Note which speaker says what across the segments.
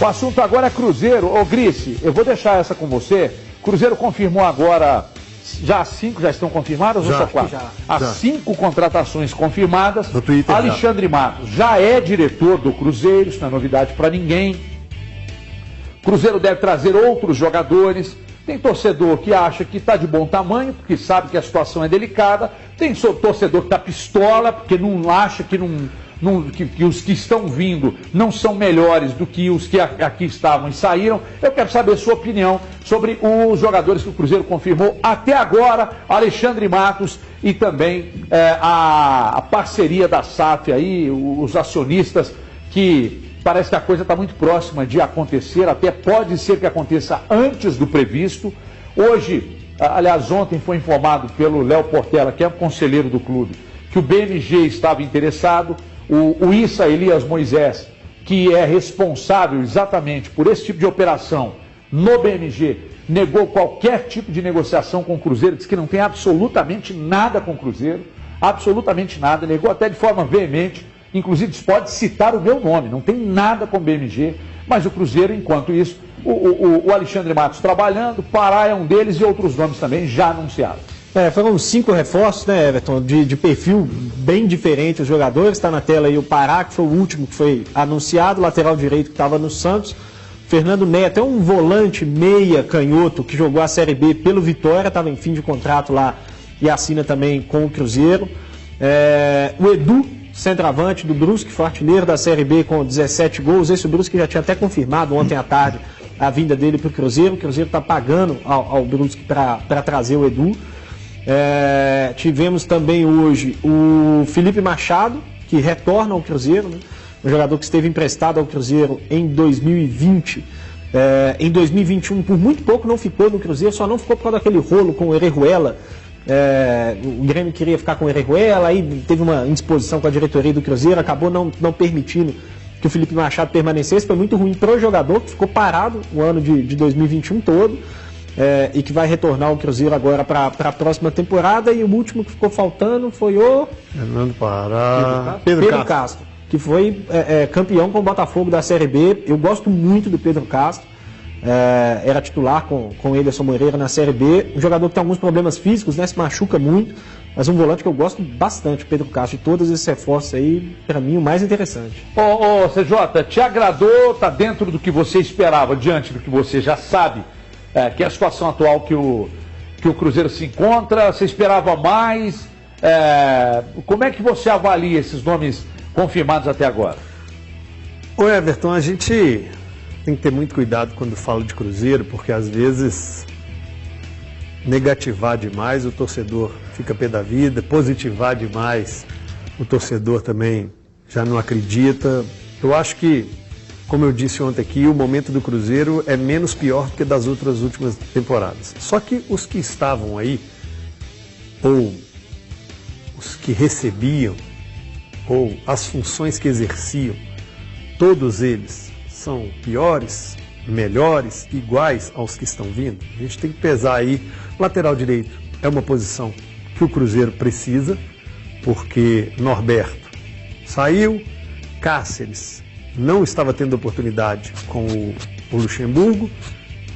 Speaker 1: O assunto agora é Cruzeiro. Ô Grice, eu vou deixar essa com você. Cruzeiro confirmou agora, já 5 já estão confirmadas ou só 4? As 5 contratações confirmadas.
Speaker 2: No Twitter,
Speaker 1: Alexandre Matos já é diretor do Cruzeiro, isso não é novidade para ninguém. Cruzeiro deve trazer outros jogadores. Tem torcedor que acha que está de bom tamanho, porque sabe que a situação é delicada. Tem torcedor que está pistola, porque não acha que que os que estão vindo não são melhores do que os que aqui estavam e saíram. Eu quero saber a sua opinião sobre os jogadores que o Cruzeiro confirmou até agora, Alexandre Matos e também a parceria da SAF aí, os acionistas, que parece que a coisa está muito próxima de acontecer, até pode ser que aconteça antes do previsto. Hoje, aliás, ontem foi informado pelo Léo Portela, que é um conselheiro do clube, que o BMG estava interessado. O Issa Elias Moisés, que é responsável exatamente por esse tipo de operação no BMG, negou qualquer tipo de negociação com o Cruzeiro, disse que não tem absolutamente nada com o Cruzeiro, absolutamente nada, negou até de forma veemente, inclusive pode citar o meu nome, não tem nada com o BMG, mas o Cruzeiro, enquanto isso, o Alexandre Matos trabalhando, Pará é um deles e outros nomes também já anunciados.
Speaker 3: Foram 5 reforços, né, Everton, de perfil bem diferente os jogadores. Está na tela aí o Pará, que foi o último que foi anunciado, lateral direito que estava no Santos. Fernando Neto é um volante meia canhoto que jogou a Série B pelo Vitória, estava em fim de contrato lá e assina também com o Cruzeiro. O Edu, centroavante do Brusque, foi artilheiro da Série B com 17 gols. Esse Brusque já tinha até confirmado ontem à tarde a vinda dele para o Cruzeiro. O Cruzeiro está pagando ao Brusque para trazer o Edu. Tivemos também hoje o Felipe Machado, que retorna ao Cruzeiro, né? Um jogador que esteve emprestado ao Cruzeiro em 2020. Em 2021, por muito pouco, não ficou no Cruzeiro, só não ficou por causa daquele rolo com o Orejuela. O Grêmio queria ficar com o Orejuela, aí teve uma indisposição com a diretoria do Cruzeiro, acabou não permitindo que o Felipe Machado permanecesse. Foi muito ruim para o jogador, que ficou parado o ano de 2021 todo. E que vai retornar ao Cruzeiro agora para a próxima temporada. E o último que ficou faltando foi o
Speaker 2: Fernando Pará,
Speaker 3: Pedro Castro, que foi campeão com o Botafogo da Série B. Eu gosto muito do Pedro Castro, era titular com o Ederson Moreira na Série B. Um jogador que tem alguns problemas físicos, né, se machuca muito, mas um volante que eu gosto bastante, Pedro Castro. E todos esses reforços aí, para mim, o mais interessante.
Speaker 1: CJ, te agradou? Está dentro do que você esperava, diante do que você já sabe? Que é a situação atual que o Cruzeiro se encontra? Você esperava mais? Como é que você avalia esses nomes confirmados até agora?
Speaker 2: Ô Everton, a gente tem que ter muito cuidado quando fala de Cruzeiro, porque às vezes negativar demais o torcedor fica pé da vida, positivar demais o torcedor também já não acredita. Eu acho que, como eu disse ontem aqui, o momento do Cruzeiro é menos pior do que das outras últimas temporadas. Só que os que estavam aí, ou os que recebiam, ou as funções que exerciam, todos eles são piores, melhores, iguais aos que estão vindo. A gente tem que pesar aí. Lateral direito é uma posição que o Cruzeiro precisa, porque Norberto saiu, Cáceres não estava tendo oportunidade com o Luxemburgo,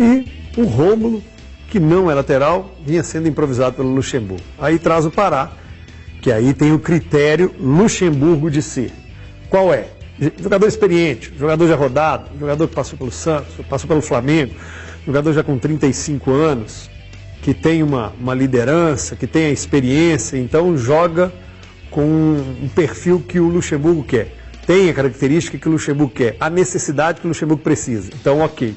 Speaker 2: e o Rômulo, que não é lateral, vinha sendo improvisado pelo Luxemburgo. Aí traz o Pará, que aí tem o critério Luxemburgo de ser. Qual é? Jogador experiente, jogador já rodado, jogador que passou pelo Santos, passou pelo Flamengo, jogador já com 35 anos, que tem uma liderança, que tem a experiência, então joga com um perfil que o Luxemburgo quer. Tem a característica que o Luxemburgo quer, a necessidade que o Luxemburgo precisa. Então, ok.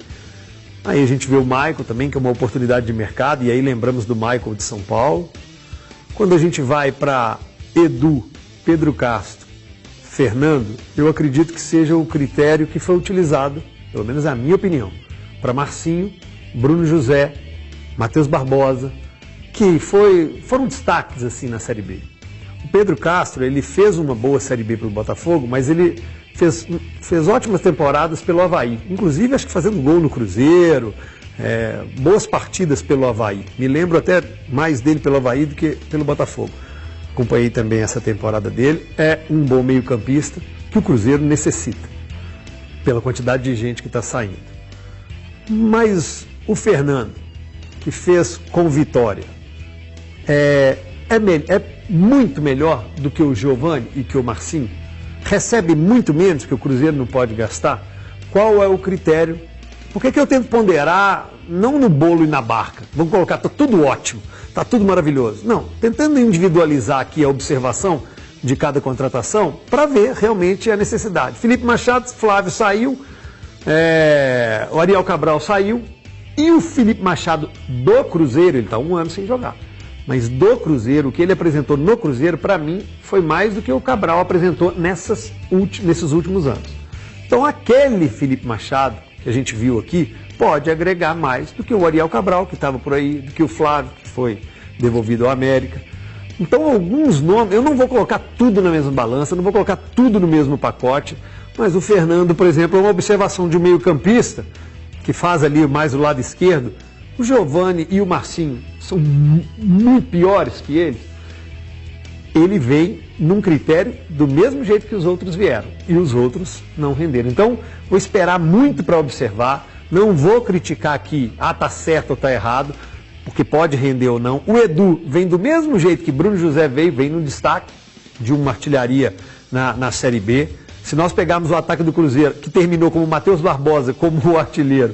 Speaker 2: Aí a gente vê o Michael também, que é uma oportunidade de mercado, e aí lembramos do Michael de São Paulo. Quando a gente vai para Edu, Pedro Castro, Fernando, eu acredito que seja o critério que foi utilizado, pelo menos é a minha opinião, para Marcinho, Bruno José, Matheus Barbosa, que foram destaques assim na Série B. O Pedro Castro, ele fez uma boa Série B para o Botafogo, mas ele fez ótimas temporadas pelo Avaí. Inclusive, acho que fazendo gol no Cruzeiro, boas partidas pelo Avaí. Me lembro até mais dele pelo Avaí do que pelo Botafogo. Acompanhei também essa temporada dele. É um bom meio-campista que o Cruzeiro necessita. pela quantidade de gente que está saindo. Mas o Fernando, que fez com Vitória, é muito melhor do que o Giovani e que o Marcinho? Recebe muito menos que o Cruzeiro não pode gastar? Qual é o critério? Por que eu tento ponderar, não no bolo e na barca? Vamos colocar, está tudo ótimo, está tudo maravilhoso. Não, tentando individualizar aqui a observação de cada contratação para ver realmente a necessidade. Felipe Machado, Flávio saiu, o Ariel Cabral saiu e o Felipe Machado do Cruzeiro, ele está 1 ano sem jogar. Mas do Cruzeiro, o que ele apresentou no Cruzeiro, para mim, foi mais do que o Cabral apresentou nesses últimos anos. Então, aquele Felipe Machado, que a gente viu aqui, pode agregar mais do que o Ariel Cabral, que estava por aí, do que o Flávio, que foi devolvido ao América. Então, alguns nomes, eu não vou colocar tudo na mesma balança, não vou colocar tudo no mesmo pacote, mas o Fernando, por exemplo, é uma observação de um meio-campista, que faz ali mais o lado esquerdo. O Giovani e o Marcinho são muito piores que ele. Ele vem num critério do mesmo jeito que os outros vieram. E os outros não renderam. Então, vou esperar muito para observar. Não vou criticar aqui, tá certo ou tá errado, porque pode render ou não. O Edu vem do mesmo jeito que Bruno José veio, vem no destaque de uma artilharia na Série B. Se nós pegarmos o ataque do Cruzeiro, que terminou como Matheus Barbosa, como o artilheiro,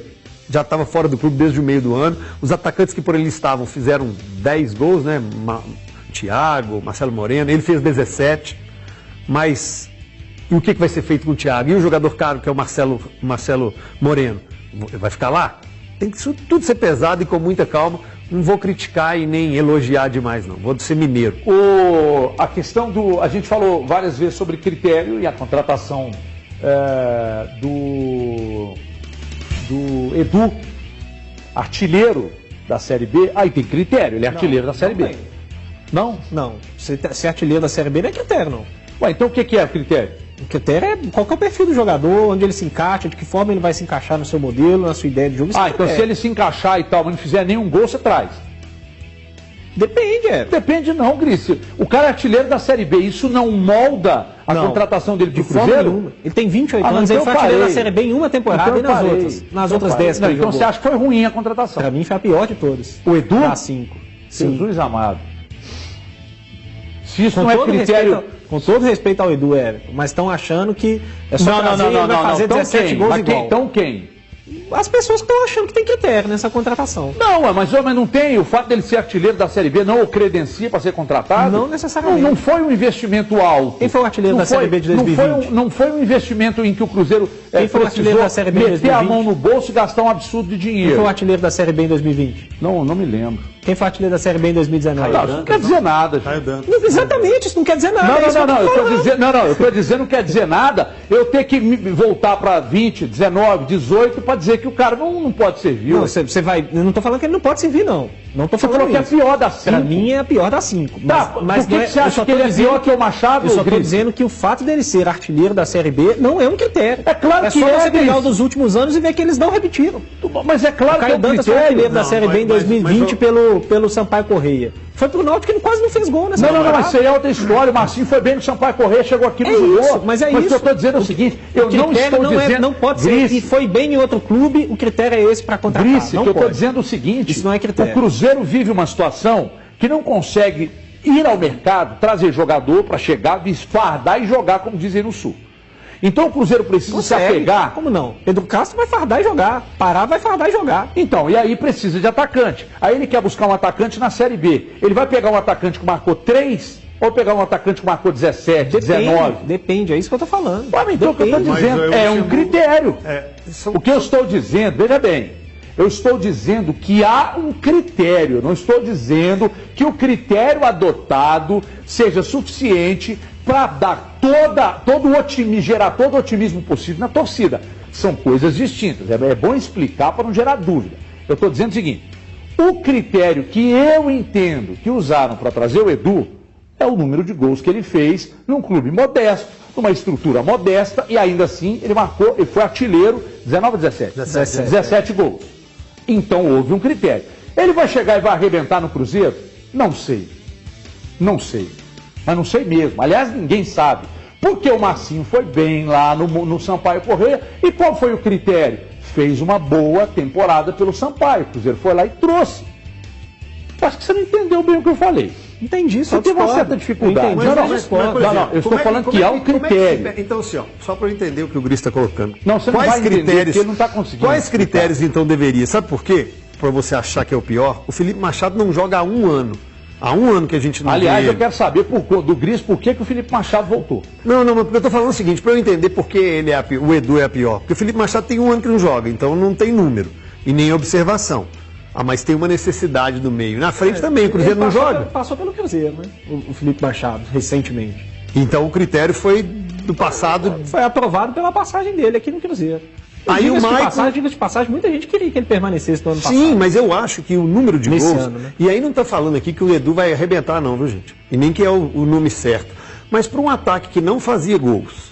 Speaker 2: já estava fora do clube desde o meio do ano. Os atacantes que por ele estavam fizeram 10 gols, né? Thiago, Marcelo Moreno, ele fez 17. Mas e o que vai ser feito com o Thiago? E o jogador caro, que é o Marcelo Moreno? Vai ficar lá? Tem que tudo ser pesado e com muita calma. Não vou criticar e nem elogiar demais, não. Vou ser mineiro.
Speaker 1: A questão do... A gente falou várias vezes sobre critério e a contratação do Edu, artilheiro da Série B. Aí tem critério, ele é artilheiro da Série B. Não?
Speaker 3: Não. Ser artilheiro da Série B não é critério, não.
Speaker 1: Ué, então o que é o critério?
Speaker 3: O critério é qual que é o perfil do jogador, onde ele se encaixa, de que forma ele vai se encaixar no seu modelo, na sua ideia de jogo.
Speaker 1: Então se ele se encaixar e tal, mas não fizer nenhum gol, você traz.
Speaker 3: Depende,
Speaker 1: Depende não, Grício. O cara é artilheiro da Série B, isso não molda a contratação dele de Cruzeiro?
Speaker 3: Ele tem 28 anos, ele foi artilheiro da Série B em uma temporada e nas outras 10 que ele
Speaker 1: Então
Speaker 3: jogou.
Speaker 1: você acha que foi ruim a contratação?
Speaker 3: Pra mim foi a pior de todas.
Speaker 1: O Edu?
Speaker 3: Da 5.
Speaker 1: Jesus amado. Se isso não é critério...
Speaker 3: Com todo respeito ao Edu, Érico, mas estão achando que é só trazer e ele vai fazer 17 gols igual.
Speaker 1: Então quem?
Speaker 3: As pessoas que estão achando que tem critério nessa contratação.
Speaker 1: Não, mas não tem. O fato dele ser artilheiro da Série B não o credencia para ser contratado?
Speaker 3: Não necessariamente.
Speaker 1: Não foi um investimento alto.
Speaker 3: Quem foi o artilheiro da Série B de 2020?
Speaker 1: Não foi um investimento em que o Cruzeiro
Speaker 3: Quem foi o artilheiro da Série B em 2020?
Speaker 1: Meter a mão no bolso e gastar um absurdo de dinheiro.
Speaker 3: Quem foi o artilheiro da Série B em 2020?
Speaker 1: Não me lembro.
Speaker 3: Quem foi o artilheiro da Série B em 2019?
Speaker 1: Não, isso não quer dizer nada.
Speaker 3: Exatamente, isso não quer dizer nada.
Speaker 1: Eu estou dizendo não quer dizer nada. Eu ter que voltar para 20, 19, 18 para dizer que o cara não pode servir.
Speaker 3: Não, você vai. Eu não estou falando que ele não pode servir, não. Não estou falando
Speaker 1: que é pior da 5.
Speaker 3: Para mim é a pior da 5.
Speaker 1: Mas por que você acha que ele é pior que o Machado?
Speaker 3: Eu só estou dizendo que o fato dele ser artilheiro da Série B não é um critério.
Speaker 1: É claro que
Speaker 3: é. Só você pegar o dos últimos anos e ver que eles não repetiram.
Speaker 1: Mas é claro que é um
Speaker 3: Dantas foi artilheiro da Série B em 2020 pelo Sampaio Correia. Foi pro Náutico que quase não fez gol nessa
Speaker 1: temporada. Não, mas isso aí é outra história. O Marcinho foi bem no Sampaio Correia, chegou aqui no jogou.
Speaker 3: Mas
Speaker 1: o que eu estou dizendo é o seguinte, eu não estou dizendo...
Speaker 3: Não pode ser, e foi bem em outro clube, o critério é esse para contratar.
Speaker 1: Grício, eu estou dizendo o seguinte,
Speaker 3: isso não é critério.
Speaker 1: O Cruzeiro vive uma situação que não consegue ir ao mercado, trazer jogador para chegar, esfardar e jogar, como dizem no Sul. Então o Cruzeiro precisa se apegar...
Speaker 3: Como não? Pedro Castro vai fardar e jogar. Pará vai fardar e jogar.
Speaker 1: Então, e aí precisa de atacante. Aí ele quer buscar um atacante na Série B. Ele vai pegar um atacante que marcou 3 ou pegar um atacante que marcou 17, 19?
Speaker 3: Depende, é isso que eu estou falando.
Speaker 1: Então o que eu estou dizendo é um critério. O que eu estou dizendo, veja bem, eu estou dizendo que há um critério. Não estou dizendo que o critério adotado seja suficiente para dar todo o otimismo, gerar todo o otimismo possível na torcida. São coisas distintas. É bom explicar para não gerar dúvida. Eu estou dizendo o seguinte: o critério que eu entendo que usaram para trazer o Edu é o número de gols que ele fez num clube modesto, numa estrutura modesta, e ainda assim ele foi artilheiro 19 ou 17? 17 gols. Então houve um critério. Ele vai chegar e vai arrebentar no Cruzeiro? Não sei. Não sei. Mas não sei mesmo. Aliás, ninguém sabe. Porque o Marcinho foi bem lá no Sampaio Corrêa. E qual foi o critério? Fez uma boa temporada pelo Sampaio. O Cruzeiro foi lá e trouxe. Acho que você não entendeu bem o que eu falei.
Speaker 3: Entendi, só
Speaker 1: Você teve uma certa dificuldade.
Speaker 2: Mas,
Speaker 1: Eu estou falando que há um critério.
Speaker 2: Então, assim, ó, só para eu entender o que o Gris está colocando.
Speaker 1: Não, você não vai entender, porque ele não está conseguindo.
Speaker 2: Quais critérios, então, deveria? Sabe por quê? Para você achar que é o pior, o Felipe Machado não joga há um ano. Há um ano que a gente não
Speaker 1: Aliás,
Speaker 2: vê
Speaker 1: eu
Speaker 2: ele.
Speaker 1: quero saber do Gris por que o Felipe Machado voltou.
Speaker 2: Não, mas eu estou falando o seguinte, para eu entender por que ele é o Edu é a pior. Porque o Felipe Machado tem um ano que não joga, então não tem número e nem observação. Ah, mas tem uma necessidade do meio. Na frente também, o Cruzeiro não joga.
Speaker 3: Passou pelo Cruzeiro, né? O Felipe Machado, recentemente.
Speaker 2: Então o critério foi do passado.
Speaker 3: Foi aprovado pela passagem dele aqui no Cruzeiro.
Speaker 2: Aí o Maicon...
Speaker 3: Diga de passagem, muita gente queria que ele permanecesse no ano passado.
Speaker 2: Sim, mas eu acho que o número de
Speaker 3: Nesse
Speaker 2: gols...
Speaker 3: ano, né?
Speaker 2: E aí não está falando aqui que o Edu vai arrebentar não, viu, gente? E nem que é o nome certo. Mas para um ataque que não fazia gols,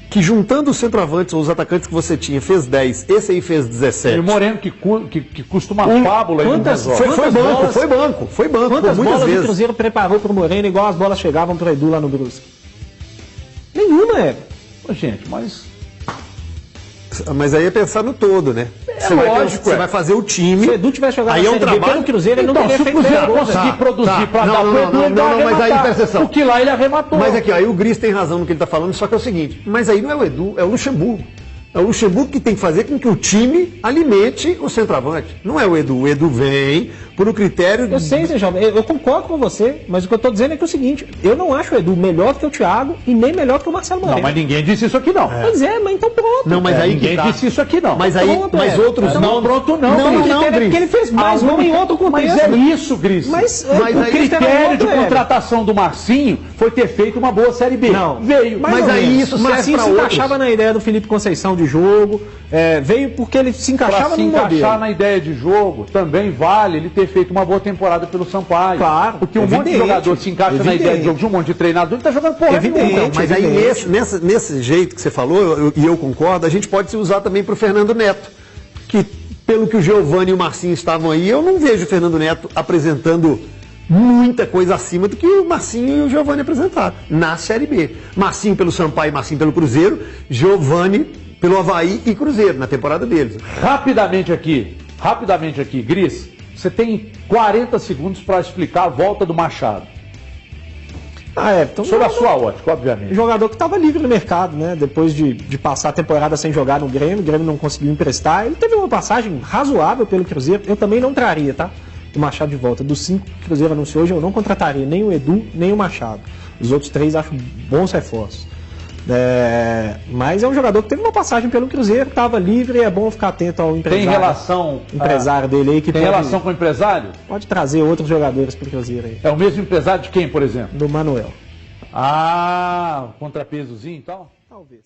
Speaker 2: que juntando os centroavantes ou os atacantes que você tinha, fez 10, esse aí fez 17.
Speaker 1: E o Moreno que custa uma fábula aí no
Speaker 2: Foi banco,
Speaker 3: Quantas
Speaker 2: muitas
Speaker 3: bolas
Speaker 2: vezes.
Speaker 3: o Cruzeiro preparou para o Moreno igual as bolas chegavam para o Edu lá no Brusque? Nenhuma,
Speaker 1: Gente, mas
Speaker 2: Mas aí é pensar no todo, né? Você vai fazer o time.
Speaker 3: Se o Edu tivesse jogado
Speaker 2: aí
Speaker 3: na
Speaker 2: é um
Speaker 3: Série B
Speaker 2: trabalho
Speaker 3: pelo Cruzeiro, ele não teria
Speaker 1: se o
Speaker 3: feito
Speaker 1: Cruzeiro
Speaker 3: gol,
Speaker 1: conseguir
Speaker 3: né?
Speaker 1: produzir para dar pro Edu, ele vai
Speaker 2: mas aí
Speaker 1: arrematar.
Speaker 2: presta atenção.
Speaker 1: Porque lá ele arrematou.
Speaker 2: Mas aqui, aí o Gris tem razão no que ele está falando, só que é o seguinte, mas aí não é o Edu, é o Luxemburgo. É o Luxemburgo que tem que fazer com que o time alimente o centroavante. Não é o Edu. O Edu vem por um critério...
Speaker 3: Eu sei, Zé Jovem, eu concordo com você, mas o que eu estou dizendo é que é o seguinte, eu não acho o Edu melhor que o Thiago e nem melhor que o Marcelo Moreno.
Speaker 1: Não, mas ninguém disse isso aqui não.
Speaker 3: Pois é, mas então pronto.
Speaker 2: Não, mas aí
Speaker 1: ninguém disse isso aqui não.
Speaker 2: Mas aí,
Speaker 3: Pronto,
Speaker 2: mas outros
Speaker 1: não. Pronto não,
Speaker 3: Gris. Porque ele fez mais gol em outro contexto.
Speaker 1: Mas é isso, Gris.
Speaker 3: Mas
Speaker 1: o
Speaker 3: aí
Speaker 1: critério de contratação do Marcinho foi ter feito uma boa Série B.
Speaker 3: Não.
Speaker 1: Veio.
Speaker 2: Mas aí isso
Speaker 3: o
Speaker 2: serve
Speaker 3: Marcinho
Speaker 2: para
Speaker 3: se
Speaker 2: outros.
Speaker 3: encaixava na ideia do Felipe Conceição de jogo, veio porque ele se encaixava no modelo.
Speaker 1: Se encaixar na ideia de jogo, também vale ele ter feito uma boa temporada pelo Sampaio.
Speaker 3: Claro.
Speaker 1: Porque um monte de jogador se encaixa na ideia de jogo de um monte de treinador, ele está jogando porra
Speaker 3: Evidente.
Speaker 1: nenhuma.
Speaker 2: Mas aí nesse jeito que você falou, e eu concordo, a gente pode se usar também para o Fernando Neto. Que pelo que o Giovani e o Marcinho estavam aí, eu não vejo o Fernando Neto apresentando muita coisa acima do que o Marcinho e o Giovani apresentaram na Série B. Marcinho pelo Sampaio e Marcinho pelo Cruzeiro, Giovani pelo Avaí e Cruzeiro, na temporada deles.
Speaker 1: Rapidamente aqui, Gris, você tem 40 segundos para explicar a volta do Machado.
Speaker 3: Então
Speaker 1: Sobre a sua ótica, obviamente.
Speaker 3: Jogador que estava livre no mercado, né? Depois de passar a temporada sem jogar no Grêmio, o Grêmio não conseguiu emprestar. Ele teve uma passagem razoável pelo Cruzeiro. Eu também não traria, tá? O Machado de volta. Dos 5 que o Cruzeiro anunciou hoje, eu não contrataria nem o Edu, nem o Machado. Os outros 3 acho bons reforços. Mas é um jogador que teve uma passagem pelo Cruzeiro, estava livre e é bom ficar atento ao empresário.
Speaker 1: Tem relação...
Speaker 3: empresário dele aí que
Speaker 1: tem relação com o empresário?
Speaker 3: Pode trazer outros jogadores para o Cruzeiro aí.
Speaker 1: É o mesmo empresário de quem, por exemplo?
Speaker 3: Do Manuel.
Speaker 1: Contrapesozinho e tal?
Speaker 3: Talvez.